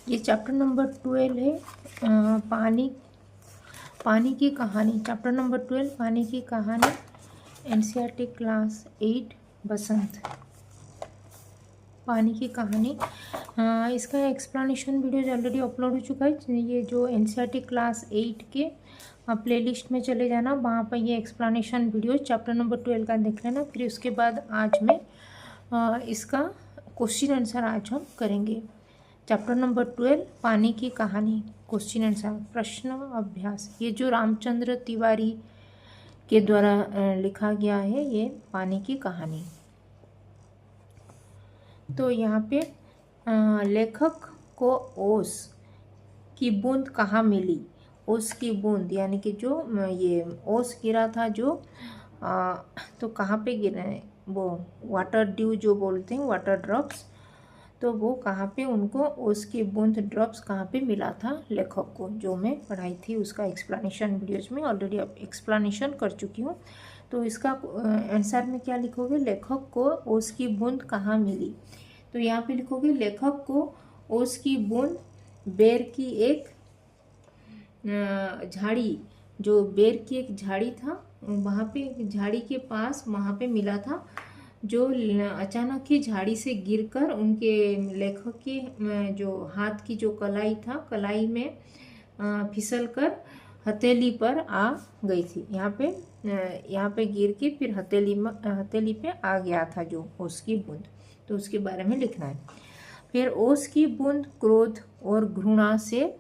ये chapter number 12 है। पानी की कहानी। चैप्टर नंबर 12 पानी की कहानी, एनसीईआरटी क्लास 8 बसंत। पानी की कहानी। इसका एक्सप्लेनेशन वीडियो ऑलरेडी अपलोड हो चुका है। ये जो एनसीईआरटी क्लास 8 के प्लेलिस्ट में चले जाना, वहाँ पर ये एक्सप्लेनेशन वीडियो चैप्टर नंबर 12 का देख लेना। फिर उसके बाद आज मैं इसका क्वेश्चन आंसर आज हम करेंगे। चैप्टर नंबर 12 पानी की कहानी, क्वेश्चन आंसर, प्रश्न अभ्यास। ये जो रामचंद्र तिवारी के द्वारा लिखा गया है ये पानी की कहानी। तो यहाँ पे लेखक को ओस की बूंद कहाँ मिली। ओस की बूंद यानी कि जो ये ओस गिरा था जो तो कहाँ पे गिरा है, वो वाटर ड्यू जो बोलते हैं, वाटर ड्रॉप्स, तो वो कहाँ पे उनको ओस की बूंद ड्रॉप्स कहाँ पे मिला था लेखक को, जो मैं पढ़ाई थी उसका एक्सप्लेनेशन वीडियोज में ऑलरेडी एक्सप्लेनेशन कर चुकी हूँ। तो इसका आंसर में क्या लिखोगे, लेखक को ओस की बूंद कहाँ मिली। तो यहाँ पे लिखोगे लेखक को ओस की बूंद बेर की एक झाड़ी, जो बेर की एक झाड़ी था वहाँ पे, एक झाड़ी के पास वहाँ पे मिला था, जो अचानक ही झाड़ी से गिरकर उनके लेखक के जो हाथ की जो कलाई था, कलाई में फिसलकर हथेली पर आ गई थी। यहाँ पे गिर के फिर हथेली पे आ गया था जो ओस की बूंद। तो उसके बारे में लिखना है। फिर ओस की बूंद क्रोध और घृणा से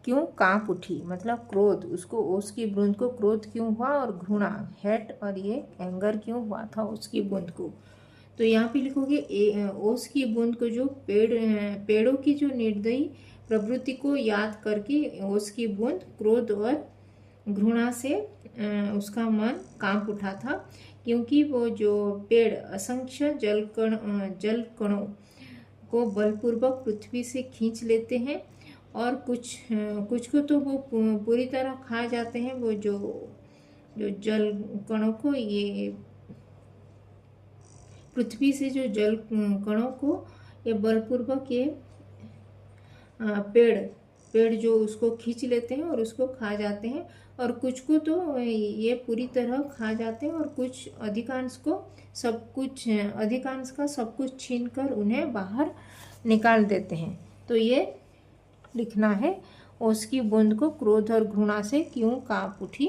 क्यों कांप उठी, मतलब क्रोध, उसको ओस की बूंद को क्रोध क्यों हुआ और घृणा, हेट, और ये एंगर क्यों हुआ था ओस की बूंद को। तो यहाँ पे लिखोगे ओस की बूंद को जो पेड़ों की जो निर्दयी प्रवृत्ति को याद करके ओस की बूंद क्रोध और घृणा से उसका मन कांप उठा था, क्योंकि वो जो पेड़ असंख्य जल कणों को बलपूर्वक पृथ्वी से खींच लेते हैं और कुछ को तो वो पूरी तरह खा जाते हैं। वो जो जल कणों को, ये पृथ्वी से जो जल कणों को ये बलपूर्वक ये पेड़ जो उसको खींच लेते हैं और उसको खा जाते हैं, और कुछ को तो ये पूरी तरह खा जाते हैं और कुछ अधिकांश का सब कुछ छीनकर उन्हें बाहर निकाल देते हैं। तो ये लिखना है, ओस की बूंद को क्रोध और घृणा से क्यों कांप उठी,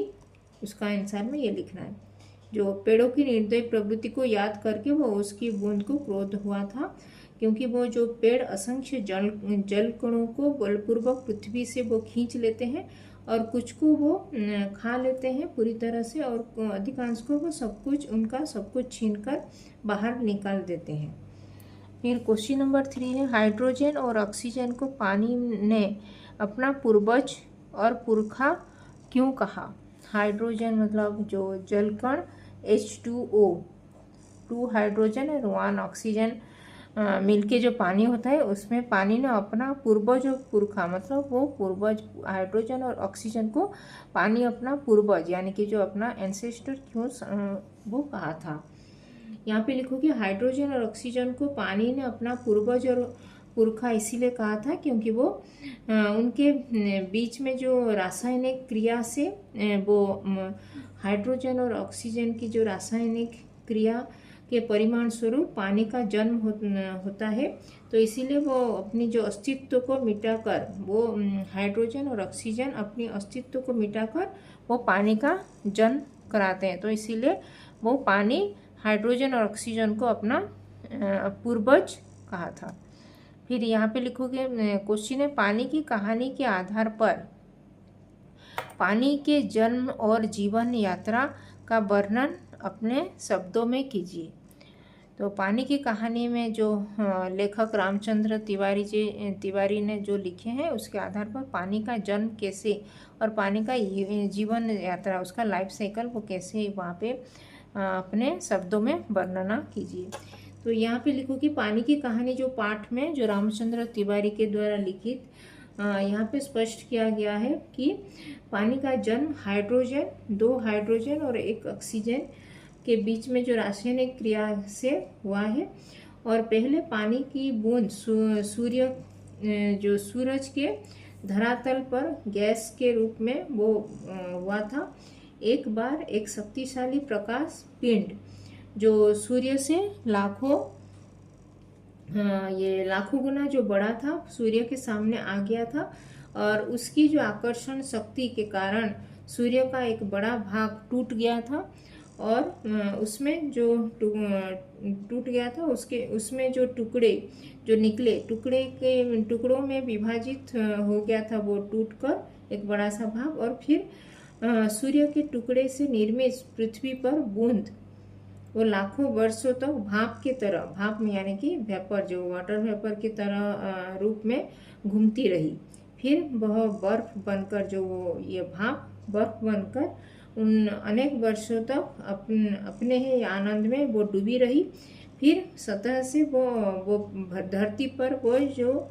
उसका आंसर में ये लिखना है। जो पेड़ों की निर्दयी प्रवृत्ति को याद करके वो ओस की बूंद को क्रोध हुआ था, क्योंकि वो जो पेड़ असंख्य जल कणों को बलपूर्वक पृथ्वी से वो खींच लेते हैं और कुछ को वो खा लेते हैं पूरी तरह से, और अधिकांश को वो सब कुछ छीनकर बाहर निकाल देते हैं। फिर क्वेश्चन नंबर 3 है, हाइड्रोजन और ऑक्सीजन को पानी ने अपना पूर्वज और पुरखा क्यों कहा। हाइड्रोजन मतलब जो जलकण H2O, 2 हाइड्रोजन और 1 ऑक्सीजन मिलके जो पानी होता है, उसमें पानी ने अपना पूर्वज और पुरखा, मतलब वो पूर्वज हाइड्रोजन और ऑक्सीजन को पानी अपना पूर्वज यानी कि जो अपना एंसेस्टर क्यों वो कहा था। यहाँ पे लिखो कि हाइड्रोजन और ऑक्सीजन को पानी ने अपना पूर्वज और पुरखा इसीलिए कहा था क्योंकि वो उनके बीच में जो रासायनिक क्रिया से वो हाइड्रोजन और ऑक्सीजन की जो रासायनिक क्रिया के परिमाण स्वरूप पानी का जन्म होता है। तो इसीलिए वो अपनी जो अस्तित्व को मिटाकर, वो हाइड्रोजन और ऑक्सीजन अपनी अस्तित्व को मिटाकर वो पानी का जन्म कराते हैं। तो इसीलिए वो पानी हाइड्रोजन और ऑक्सीजन को अपना पूर्वज कहा था। फिर यहाँ पे लिखोगे क्वेश्चन है, पानी की कहानी के आधार पर पानी के जन्म और जीवन यात्रा का वर्णन अपने शब्दों में कीजिए। तो पानी की कहानी में जो लेखक रामचंद्र तिवारी ने जो लिखे हैं, उसके आधार पर पानी का जन्म कैसे और पानी का जीवन यात्रा, उसका लाइफ साइकिल वो कैसे, वहाँ पे अपने शब्दों में वर्णना कीजिए। तो यहाँ पे लिखो कि पानी की कहानी जो पाठ में जो रामचंद्र तिवारी के द्वारा लिखित यहाँ पे स्पष्ट किया गया है कि पानी का जन्म हाइड्रोजन, 2 हाइड्रोजन और 1 ऑक्सीजन के बीच में जो रासायनिक क्रिया से हुआ है। और पहले पानी की बूंद सूर्य जो सूरज के धरातल पर गैस के रूप में वो हुआ था। एक बार एक शक्तिशाली प्रकाश पिंड जो सूर्य से ये लाखों गुना जो बड़ा था, सूर्य के सामने आ गया था और उसकी जो आकर्षण शक्ति के कारण सूर्य का एक बड़ा भाग टूट गया था और उसमें जो टूट गया था उसमें जो टुकड़े जो निकले, टुकड़ों में विभाजित हो गया था वो टूटकर एक बड़ा सा भाग। और फिर सूर्य के टुकड़े से निर्मित पृथ्वी पर बूंद वो लाखों वर्षों तक भाप के तरह, भाप में यानी कि वेपर, जो वाटर वेपर की तरह रूप में घूमती रही। फिर वह बर्फ बनकर, जो वो ये भाप बर्फ बनकर उन अनेक वर्षों तक अपने ही आनंद में वो डूबी रही। फिर सतह से वो धरती पर वो जो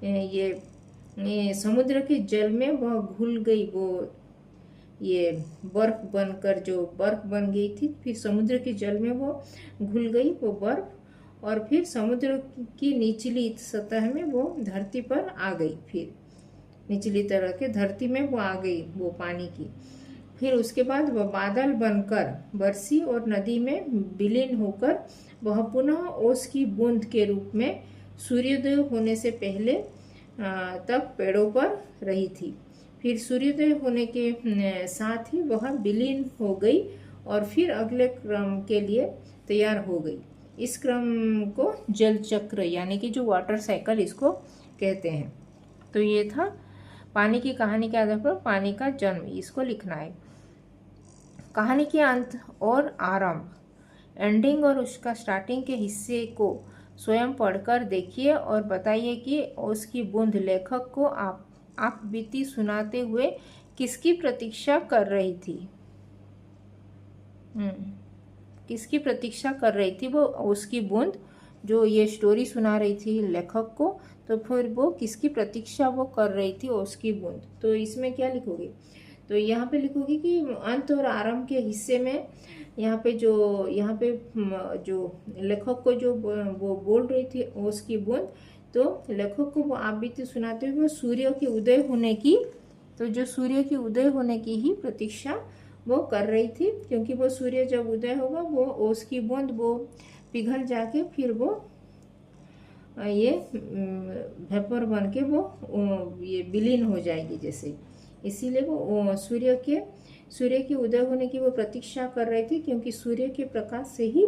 ये समुद्र के जल में वह घुल गई, वो ये बर्फ बनकर जो बर्फ बन गई थी, फिर समुद्र के जल में वो घुल गई वो बर्फ और फिर समुद्र की निचली सतह में वो धरती पर आ गई। फिर निचली तरह के धरती में वो आ गई वो पानी की। फिर उसके बाद वह बादल बनकर बरसी और नदी में विलीन होकर वह पुनः ओस की बूंद के रूप में सूर्योदय होने से पहले तक पेड़ों पर रही थी। फिर सूर्योदय होने के साथ ही वह विलीन हो गई और फिर अगले क्रम के लिए तैयार हो गई। इस क्रम को जल चक्र यानी कि जो वाटर साइकिल इसको कहते हैं। तो ये था पानी की कहानी के आधार पर पानी का जन्म, इसको लिखना है। कहानी के अंत और आरंभ, एंडिंग और उसका स्टार्टिंग के हिस्से को स्वयं पढ़कर देखिए और बताइए कि उसकी बूंद लेखक को आप बीती सुनाते हुए किसकी प्रतीक्षा कर रही थी। किसकी प्रतीक्षा कर रही थी वो उसकी बूंद, जो ये स्टोरी सुना रही थी लेखक को, तो फिर वो किसकी प्रतीक्षा वो कर रही थी उसकी बूंद। तो इसमें क्या लिखोगे, तो यहाँ पे लिखोगे कि अंत और आरंभ के हिस्से में यहाँ पे जो लेखक को जो वो बोल रही थी उसकी बूंद, तो लेखक को वो आप बीती सुनाते हुए सूर्य के उदय होने की, तो जो सूर्य के उदय होने की ही प्रतीक्षा वो कर रही थी, क्योंकि वो सूर्य जब उदय होगा वो ओस की बूंद वो पिघल जाके फिर वो ये वेपर बन के वो ये विलीन हो जाएगी जैसे। इसीलिए वो सूर्य के उदय होने की वो प्रतीक्षा कर रही थी, क्योंकि सूर्य के प्रकाश से ही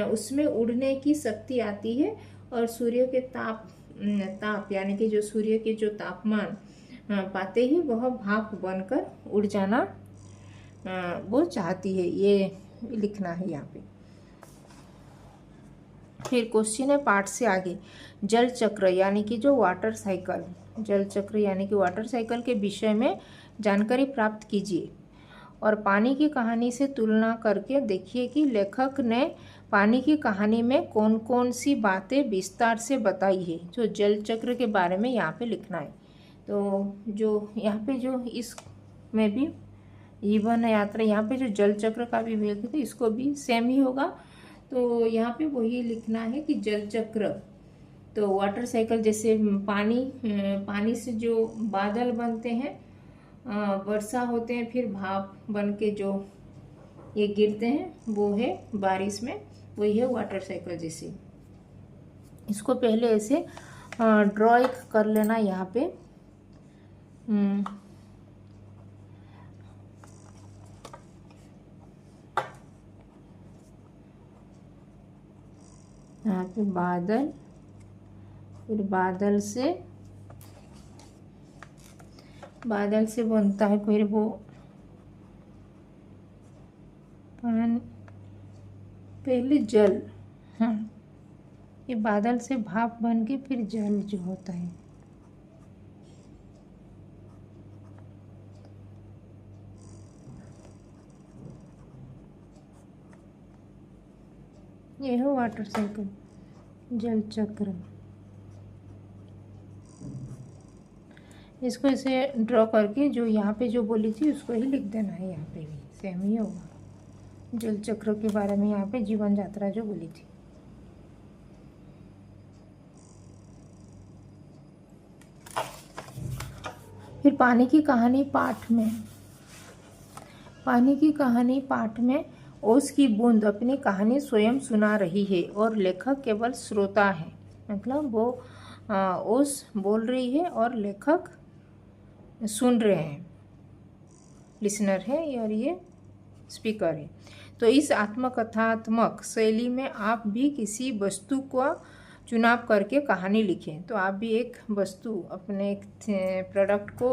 उसमें उड़ने की शक्ति आती है और सूर्य के ताप यानी कि जो सूर्य के जो तापमान पाते ही वह भाप बनकर उड़ जाना वो चाहती है, ये लिखना है यहाँ पे। फिर क्वेश्चन है पार्ट से आगे, जल चक्र यानी कि जो वाटर साइकिल, जल चक्र यानी कि वाटर साइकिल के विषय में जानकारी प्राप्त कीजिए और पानी की कहानी से तुलना करके देखिए कि लेखक ने पानी की कहानी में कौन कौन सी बातें विस्तार से बताई है। जो जल चक्र के बारे में यहाँ पे लिखना है। तो जो यहाँ पे जो इसमें भी जीवन यात्रा, यहाँ पे जो जल चक्र का भी भेद है इसको भी सेम ही होगा। तो यहाँ पे वही लिखना है कि जल चक्र, तो वाटर साइकिल जैसे पानी से जो बादल बनते हैं, वर्षा होते हैं, फिर भाप बन के जो ये गिरते हैं वो है बारिश में, वही है वाटर साइकिल जैसे। इसको पहले ऐसे ड्रॉ कर लेना यहाँ पे। यहाँ पे बादल, फिर बादल से बनता है फिर वो पहले जल, ये बादल से भाप बन के फिर जल जो होता है। ये है वाटर साइकिल, जल चक्र। इसको ऐसे ड्रॉ करके जो यहाँ पे जो बोली थी उसको ही लिख देना है, यहाँ पे भी सेम ही होगा। जल चक्र के बारे में यहाँ पे जीवन यात्रा जो बोली थी। फिर पानी की कहानी पाठ में ओस की बूंद अपनी कहानी स्वयं सुना रही है और लेखक केवल श्रोता है। मतलब वो ओस बोल रही है और लेखक सुन रहे हैं, लिसनर है और ये स्पीकर है। तो इस आत्मकथात्मक शैली में आप भी किसी वस्तु का चुनाव करके कहानी लिखें। तो आप भी एक वस्तु, अपने एक प्रोडक्ट को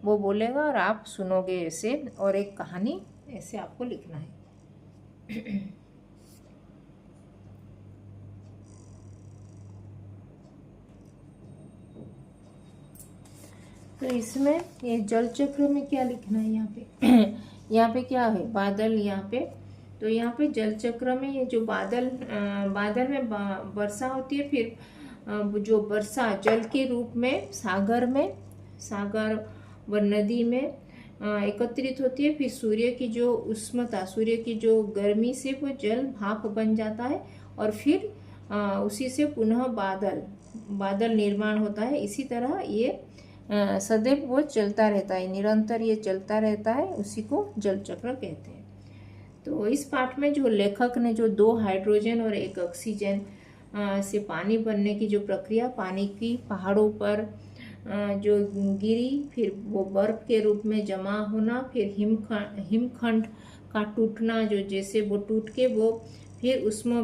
वो बोलेगा और आप सुनोगे ऐसे, और एक कहानी ऐसे आपको लिखना है। तो इसमें ये जल चक्र में क्या लिखना है यहाँ पे यहाँ पे क्या है, बादल यहाँ पे। तो यहाँ पे जल चक्र में ये जो बादल में वर्षा होती है, फिर जो वर्षा जल के रूप में सागर व नदी में एकत्रित होती है, फिर सूर्य की जो उष्णता, सूर्य की जो गर्मी से वो जल भाप बन जाता है और फिर उसी से पुनः बादल निर्माण होता है। इसी तरह ये सदैव वो चलता रहता है, निरंतर ये चलता रहता है, उसी को जल चक्र कहते हैं। तो इस पाठ में जो लेखक ने जो 2 हाइड्रोजन और 1 ऑक्सीजन से पानी बनने की जो प्रक्रिया, पानी की पहाड़ों पर जो गिरी, फिर वो बर्फ के रूप में जमा होना, फिर हिमखंड का टूटना, जो जैसे वो टूट के वो फिर उसमें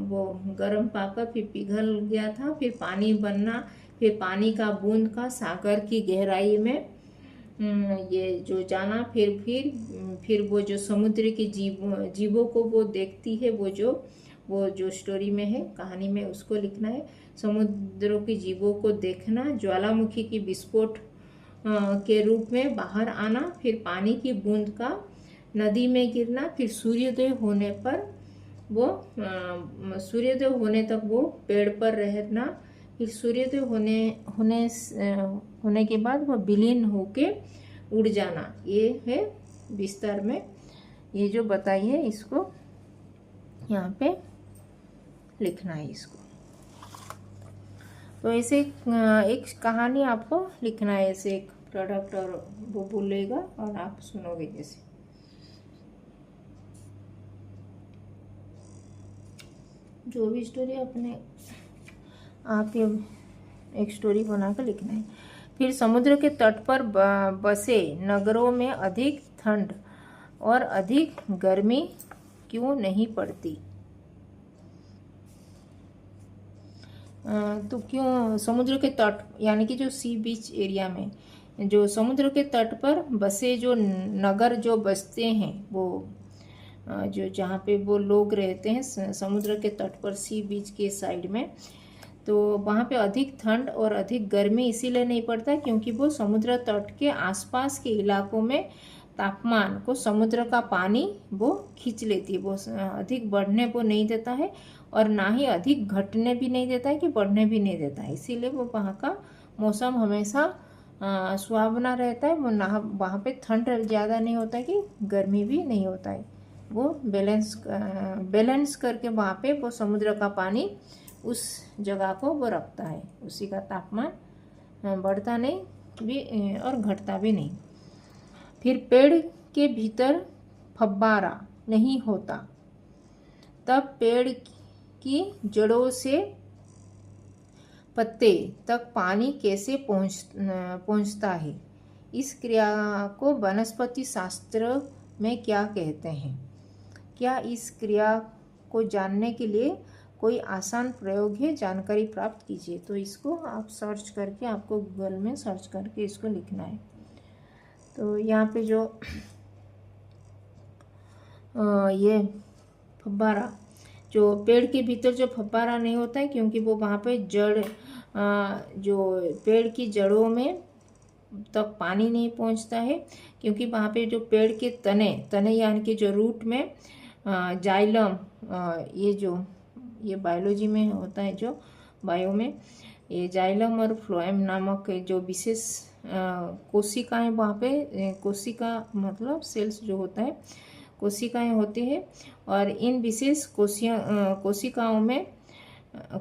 वो गर्म पाकर फिर पिघल गया था, फिर पानी बनना, फिर पानी का बूंद का सागर की गहराई में ये जो जाना, फिर वो जो समुद्र के जीवों को वो देखती है, वो जो स्टोरी में है, कहानी में, उसको लिखना है। समुद्रों के जीवों को देखना, ज्वालामुखी की विस्फोट के रूप में बाहर आना, फिर पानी की बूंद का नदी में गिरना, फिर सूर्योदय होने तक वो पेड़ पर रहना, फिर सूर्योदय होने के बाद वह विलीन होके उड़ जाना। ये है विस्तार में ये जो बताई है, इसको यहाँ पे लिखना है इसको। तो ऐसे एक कहानी आपको लिखना है, ऐसे एक प्रोडक्ट, और वो बोलेगा और आप सुनोगे। जैसे जो भी स्टोरी अपने आप ये एक स्टोरी बनाकर लिखना है। फिर समुद्र के तट पर बसे नगरों में अधिक ठंड और अधिक गर्मी क्यों नहीं पड़ती? तो क्यों समुद्र के तट, यानी कि जो सी बीच एरिया में, जो समुद्र के तट पर बसे जो नगर जो बसते हैं, वो जो जहाँ पे वो लोग रहते हैं समुद्र के तट पर, सी बीच के साइड में, तो वहाँ पे अधिक ठंड और अधिक गर्मी इसीलिए नहीं पड़ता क्योंकि वो समुद्र तट के आसपास के इलाकों में तापमान को समुद्र का पानी वो खींच लेती है। वो अधिक बढ़ने को नहीं देता है और ना ही अधिक घटने भी नहीं देता है कि बढ़ने भी नहीं देता है। इसीलिए वो वहाँ का मौसम हमेशा सुहावना रहता है। वो ना वहाँ पे ठंड ज़्यादा नहीं होता है कि गर्मी भी नहीं होता है। वो बैलेंस करके वहाँ पे वो समुद्र का पानी उस जगह को वो रखता है। उसी का तापमान बढ़ता नहीं भी और घटता भी नहीं। फिर पेड़ के भीतर फव्वारा नहीं होता, तब पेड़ की जड़ों से पत्ते तक पानी कैसे पहुंचता है? इस क्रिया को वनस्पति शास्त्र में क्या कहते हैं? क्या इस क्रिया को जानने के लिए कोई आसान प्रयोग है? जानकारी प्राप्त कीजिए। तो इसको आप सर्च करके, आपको गूगल में सर्च करके इसको लिखना है। तो यहाँ पे जो ये फव्वारा, जो पेड़ के भीतर जो फव्वारा नहीं होता है क्योंकि वो वहाँ पे जड़, जो पेड़ की जड़ों में तक पानी नहीं पहुँचता है क्योंकि वहाँ पे जो पेड़ के तने यानी कि जो रूट में जाइलम, ये बायोलॉजी में होता है, जो बायो में ये जाइलम और फ्लोएम नामक जो विशेष कोशिकाएं, वहाँ पे कोशिका मतलब सेल्स जो होता है, कोशिकाएं होती है और इन विशेष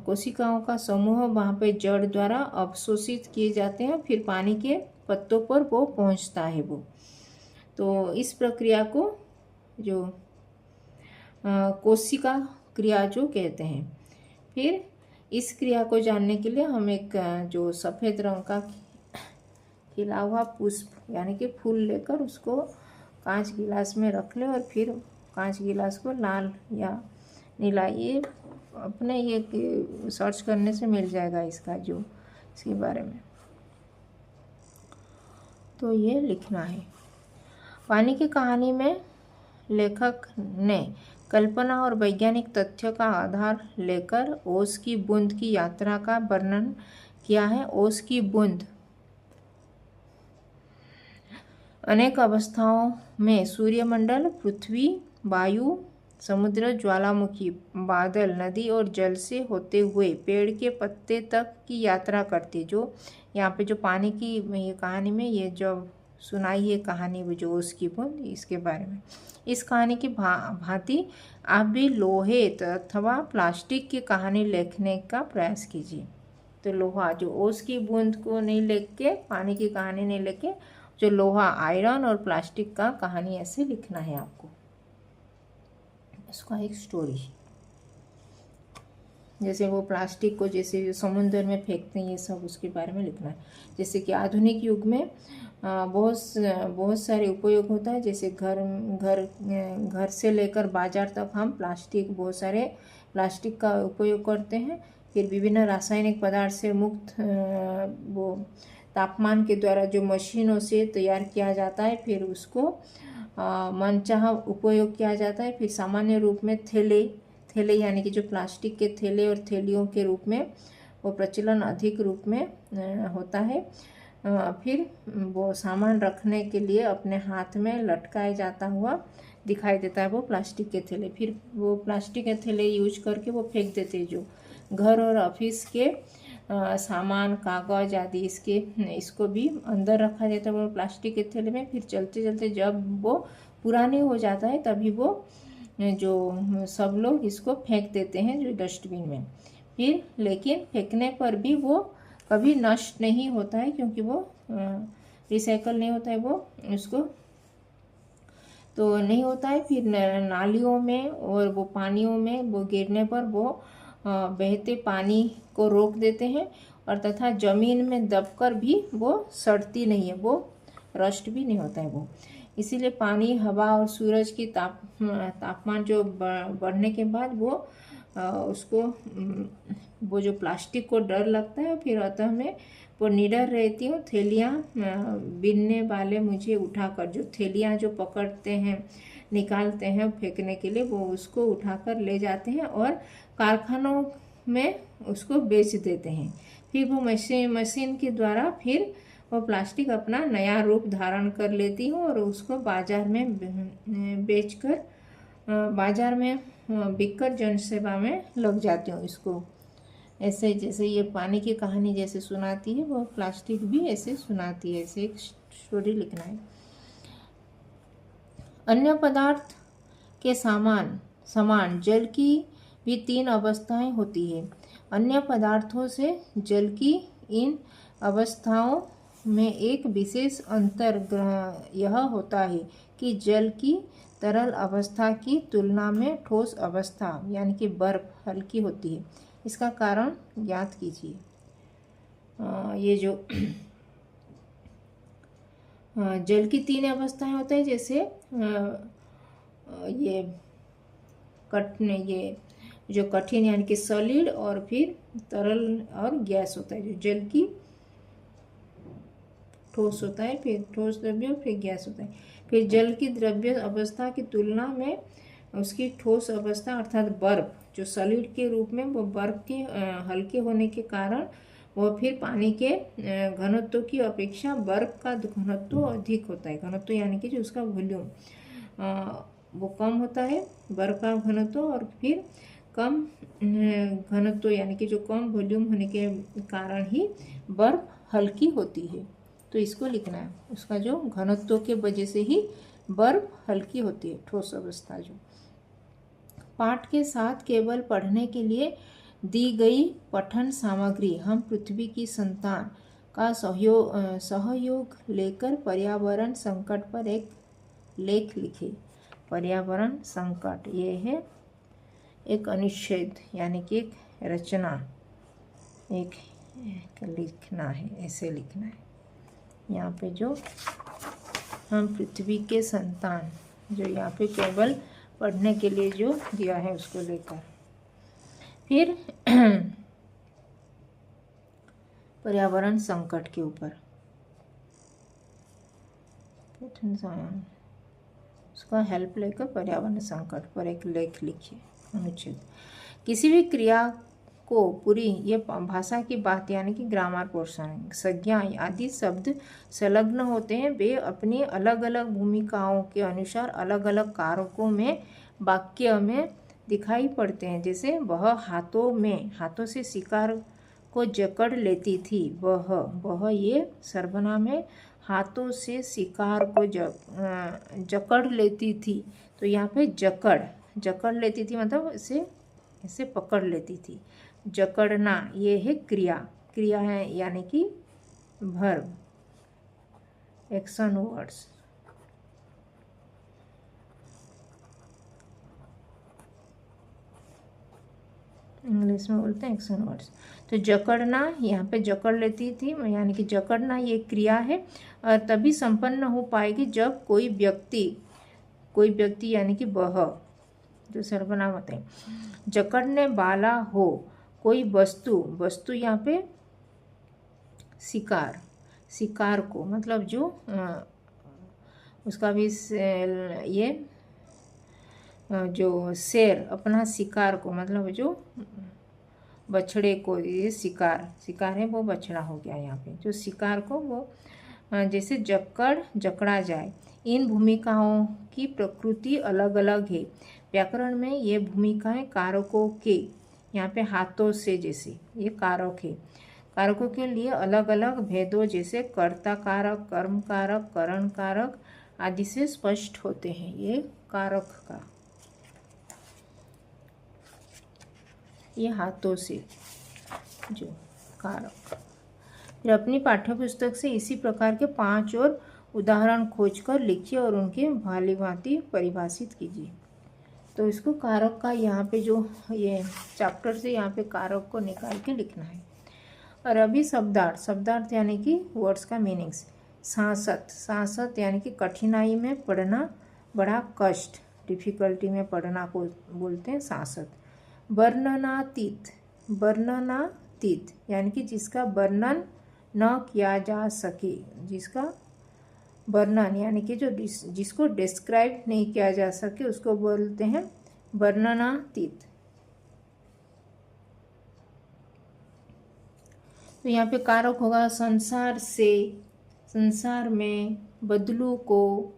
कोशिकाओं का समूह वहाँ पे जड़ द्वारा अवशोषित किए जाते हैं, फिर पानी के पत्तों पर वो पहुंचता है वो। तो इस प्रक्रिया को जो कोशिका क्रिया जो कहते हैं। फिर इस क्रिया को जानने के लिए हम एक जो सफ़ेद रंग का खिला हुआ पुष्प यानी कि फूल लेकर उसको कांच गिलास में रख ले और फिर कांच गिलास को लाल या नीला, ये अपने ये सर्च करने से मिल जाएगा इसका जो इसके बारे में। तो ये लिखना है। पानी की कहानी में लेखक ने कल्पना और वैज्ञानिक तथ्य का आधार लेकर ओस की बूंद की यात्रा का वर्णन किया है। ओस की बूंद अनेक अवस्थाओं में सूर्यमंडल, पृथ्वी, वायु, समुद्र, ज्वालामुखी, बादल, नदी और जल से होते हुए पेड़ के पत्ते तक की यात्रा करती है। जो यहाँ पे जो पानी की ये कहानी में ये जो सुनाई है कहानी वो जो ओस की बूंद, इसके बारे में। इस कहानी की भांति आप भी लोहे अथवा प्लास्टिक की कहानी लिखने का प्रयास कीजिए। तो लोहा, जो ओस की बूंद को नहीं लिख के, पानी की कहानी नहीं लिख के, जो लोहा, आयरन और प्लास्टिक का कहानी ऐसे लिखना है आपको, उसका एक स्टोरी। जैसे वो प्लास्टिक को जैसे समुद्र में फेंकते हैं, ये सब उसके बारे में लिखना है। जैसे कि आधुनिक युग में बहुत सारे उपयोग होता है। जैसे घर से लेकर बाजार तक हम बहुत सारे प्लास्टिक का उपयोग करते हैं। फिर विभिन्न रासायनिक पदार्थ से मुक्त वो तापमान के द्वारा जो मशीनों से तैयार किया जाता है, फिर उसको मनचाहा उपयोग किया जाता है। फिर सामान्य रूप में थैले यानी कि जो प्लास्टिक के थैले और थैलियों के रूप में वो प्रचलन अधिक रूप में होता है। फिर वो सामान रखने के लिए अपने हाथ में लटकाए जाता हुआ दिखाई देता है वो प्लास्टिक के थैले। फिर वो प्लास्टिक के थैले यूज करके वो फेंक देते हैं। जो घर और ऑफिस के सामान, कागज आदि इसको भी अंदर रखा जाता है वो प्लास्टिक के थैले में। फिर चलते चलते जब वो पुराने हो जाता है तभी वो जो सब लोग इसको फेंक देते हैं जो डस्टबिन में। फिर लेकिन फेंकने पर भी वो कभी नष्ट नहीं होता है, क्योंकि वो रिसाइकल नहीं होता है वो उसको तो नहीं होता है। फिर नालियों में और वो पानियों में वो गिरने पर वो बहते पानी को रोक देते हैं और तथा जमीन में दबकर भी वो सड़ती नहीं है, वो रस्ट भी नहीं होता है वो। इसीलिए पानी, हवा और सूरज की तापमान जो बढ़ने के बाद वो उसको वो जो प्लास्टिक को डर लगता है। फिर अतः मैं वो निडर रहती हूँ। थैलियाँ बीनने वाले मुझे उठाकर, जो थैलियाँ जो पकड़ते हैं निकालते हैं फेंकने के लिए, वो उसको उठाकर ले जाते हैं और कारखानों में उसको बेच देते हैं। फिर वो मशीन के द्वारा फिर वो प्लास्टिक अपना नया रूप धारण कर लेती हूँ और उसको बाजार में बेचकर बाजार में बिककर जनसेवा में लग जाती हूँ। इसको ऐसे जैसे ये पानी की कहानी जैसे सुनाती है वो प्लास्टिक भी ऐसे सुनाती है। ऐसे एक स्टोरी लिखना है। अन्य पदार्थ के समान जल की भी 3 अवस्थाएं होती है। अन्य पदार्थों से जल की इन अवस्थाओं में एक विशेष अंतर यह होता है कि जल की तरल अवस्था की तुलना में ठोस अवस्था यानी कि बर्फ हल्की होती है। इसका कारण ज्ञात कीजिए। ये जो जल की 3 अवस्थाएं होती है, जैसे ये जो कठिन यानी कि सॉलिड और फिर तरल और गैस होता है। जो जल की ठोस होता है, फिर ठोस द्रव्य और फिर गैस होता है। फिर जल की द्रव्य अवस्था की तुलना में उसकी ठोस अवस्था अर्थात बर्फ जो सॉलिड के रूप में वो बर्फ के हल्के होने के कारण वो फिर पानी के घनत्व की अपेक्षा बर्फ का घनत्व अधिक होता है। घनत्व यानी कि जो उसका वॉल्यूम वो कम होता है, बर्फ का घनत्व, और फिर कम घनत्व यानी कि जो कम वॉल्यूम होने के कारण ही बर्फ हल्की होती है। तो इसको लिखना है, उसका जो घनत्व के वजह से ही बर्फ हल्की होती है, ठोस अवस्था जो। पाठ के साथ केवल पढ़ने के लिए दी गई पठन सामग्री हम पृथ्वी की संतान का सहयोग लेकर पर्यावरण संकट पर एक लेख लिखे। पर्यावरण संकट ये है एक अनुच्छेद यानी कि एक रचना, एक लिखना है, ऐसे लिखना है। यहाँ पे जो हम पृथ्वी के संतान, जो यहाँ पे केवल पढ़ने के लिए जो दिया है उसको लेकर। फिर पर्यावरण संकट के ऊपर उसका हेल्प लेकर पर्यावरण संकट पर एक लेख लिखिए। अनुच्छेद किसी भी क्रिया को पूरी, ये भाषा की बात यानी कि ग्रामर पोर्शन, संज्ञा आदि शब्द संलग्न होते हैं। वे अपनी अलग अलग भूमिकाओं के अनुसार अलग अलग कारकों में वाक्य में दिखाई पड़ते हैं। जैसे वह हाथों से शिकार को जकड़ लेती थी। वह ये सर्वनाम है। हाथों से शिकार को जकड़ लेती थी, तो यहाँ पे जकड़ लेती थी मतलब इसे पकड़ लेती थी। जकड़ना ये है क्रिया है यानी कि वर्ब, एक्शन वर्ड्स। इंग्लिश में बोलते हैं एक्शन वर्ड्स। तो जकड़ना, यहाँ पे जकड़ लेती थी यानी कि जकड़ना ये क्रिया है और तभी संपन्न हो पाएगी जब कोई व्यक्ति यानी कि वह जो सर्वनाम होते हैं, जकड़ने वाला हो। कोई वस्तु यहाँ पे शिकार को मतलब जो उसका भी ये जो शेर अपना शिकार को मतलब जो बछड़े को, ये शिकार है वो बछड़ा हो गया। यहाँ पे जो शिकार को वो जैसे जकड़ा जाए। इन भूमिकाओं की प्रकृति अलग अलग है। व्याकरण में ये भूमिकाएं कारकों के, यहाँ पे हाथों से जैसे ये कारक है, कारकों के लिए अलग अलग भेदों जैसे कर्ता कारक, कर्म कारक, करण कारक आदि से स्पष्ट होते हैं। ये कारक का, ये हाथों से जो कारक। फिर अपनी पाठ्यपुस्तक से इसी प्रकार के 5 और उदाहरण खोजकर लिखिए और उनके भांति भांति परिभाषित कीजिए। तो इसको कारक का यहाँ पे जो ये चैप्टर से यहाँ पे कारक को निकाल के लिखना है। और अभी शब्दार्थ यानी कि वर्ड्स का मीनिंग्स। सांसत यानी कि कठिनाई में पढ़ना, बड़ा कष्ट, डिफिकल्टी में पढ़ना को बोलते हैं सांसत। वर्णनातीत यानी कि जिसका वर्णन न किया जा सके, जिसका वर्णन यानी कि जो जिसको डिस्क्राइब नहीं किया जा सके उसको बोलते हैं वर्णनातीत। तो यहाँ पे कारक होगा संसार से, संसार में, बदलू को,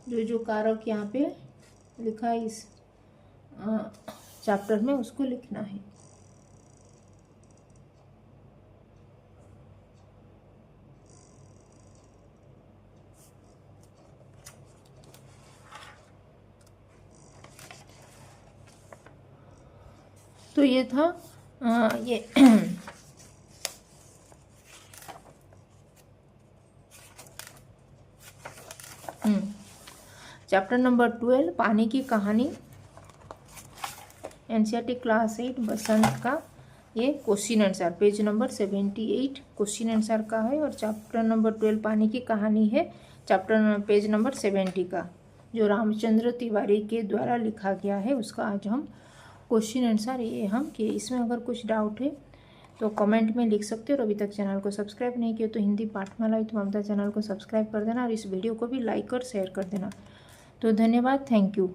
जो कारक यहाँ पे लिखा है इस चैप्टर में उसको लिखना है। तो ये था ये चैप्टर नंबर 12 पानी की कहानी, एनसीईआरटी क्लास 8 बसंत का। ये question answer page number 78 question answer का है। और चैप्टर नंबर 12 पानी की कहानी है चैप्टर पेज नंबर 70 का, जो रामचंद्र तिवारी के द्वारा लिखा गया है। उसका आज हम क्वेश्चन आंसर ये हम किए। इसमें अगर कुछ डाउट है तो कमेंट में लिख सकते हो। और अभी तक चैनल को सब्सक्राइब नहीं किया तो हिंदी पाठमाला विद ममता चैनल को सब्सक्राइब कर देना और इस वीडियो को भी लाइक और शेयर कर देना। तो धन्यवाद, थैंक यू।